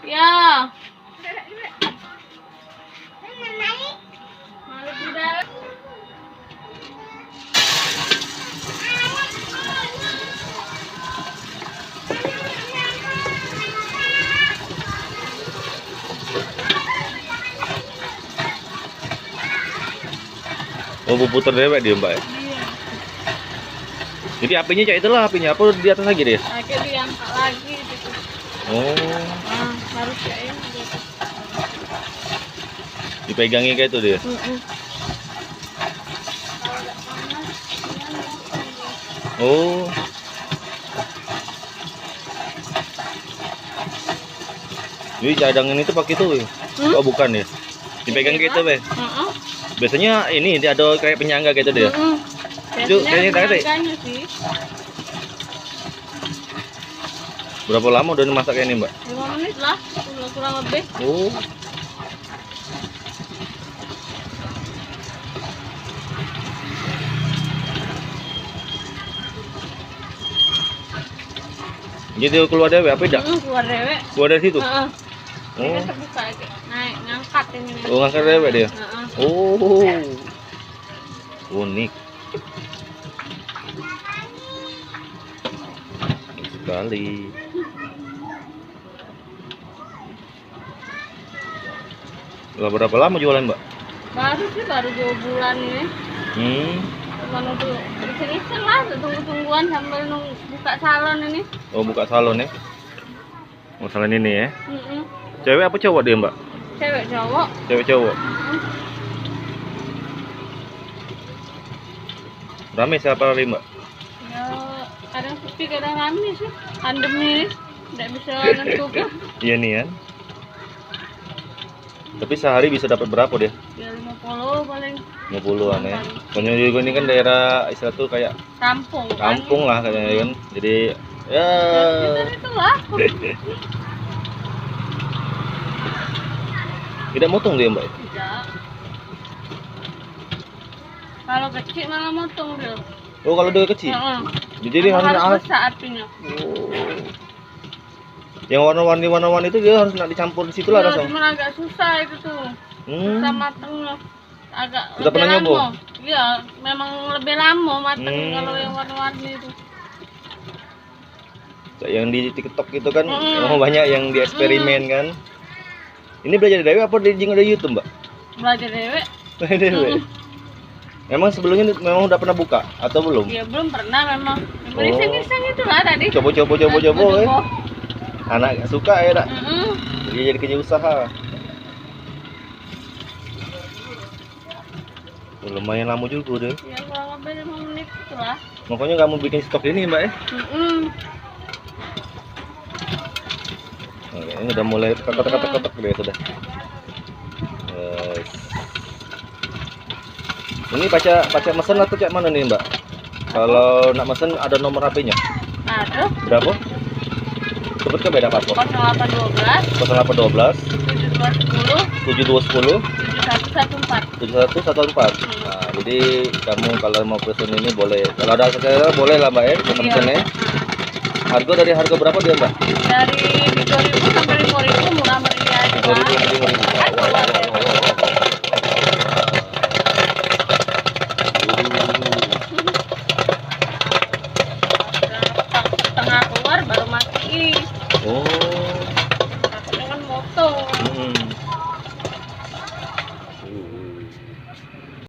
Ya. Malu tidak. Oh, putar dewek dia mbak ya? Iya. Jadi apinya kayak itulah apinya, apa di atas lagi dia? Lagi diangkat lagi gitu. Oh, Nah, harus kayak ini gitu. dipegangin kayak itu dia? Kalau nggak panas, dia Oh, jadi cadangan itu pakai itu ya? Oh bukan ya? Dipegang kayak itu be? Biasanya ini dia ada kayak penyangga gitu dia? Itu kayaknya tadi. Sih. Berapa lama udah masak kayak ini mbak? 5 menit lah, kurang lebih. Oh. Jadi keluar dewek apa tidak? Keluar dewek. Keluar dari situ? Oh. Oh. Terbuka aja. Naik, ngangkat ini. Oh, ngangkat dewek dia? Oh. Unik sekali. Udah berapa lama jualan mbak? Baru sih, baru 2 bulan ini. Cuman untuk iseng-iseng lah, tunggu-tungguan sambil buka salon ini. Oh, buka salon ya? Oh, salon ini ya? Cewek apa cowok dia mbak? Cewek cowok. Cewek cowok. Rame siapa hari mbak? Ya, kadang sepi, kadang rame sih. Pandemi, tidak bisa nentukan. Iya nih ya. Tapi sehari bisa dapat berapa dia? Ya 50 paling. 50-an ya. Soalnya juga ini kan daerah istilah tuh kayak Kampung. kampung lah katanya kan. Jadi ya. Itulah. Tidak motong dia mbak? Tidak. Kalau kecil malah motong dia. Oh kalau dia kecil? Jadi harus besar apinya. Oh. Yang warna-warni itu dia harus nak dicampur di situ lah rasanya. Cuma agak susah itu tuh. Susah matangnya. Agak sudah pernah nyoba? Iya, memang lebih lama matang kalau yang warna-warni itu. Yang di TikTok itu kan banyak yang dieksperimen kan. Ini belajar dari apa dari YouTube, Mbak? Belajar dewek. Belajar dewek. Memang sebelumnya memang udah pernah buka atau belum? Iya, belum pernah memang. Iseng-iseng itulah tadi. Coba. Anak suka ya, Dak? Jadi kerja usaha. Lumayan lama juga deh. Ya, kurang lebih 5 menit itulah. Makanya nggak mau bikin stok ini, Mbak ya? Oke, ini udah mulai ketok deh sudah. Ini baca mesen atau cek mana nih mbak? Kalau nak mesen ada nomor HP-nya? Ada. Berapa? Sebut ke beda paspor. 0812 7210 7114. Nah, jadi kamu kalau mau pesen ini boleh. Kalau ada sekarang boleh lah mbak ya, pesen ya. Harga dari harga berapa dia mbak? Dari 3.000 sampai 5.000 murah meriah aja. 5.000. Setengah keluar baru mati. Oh.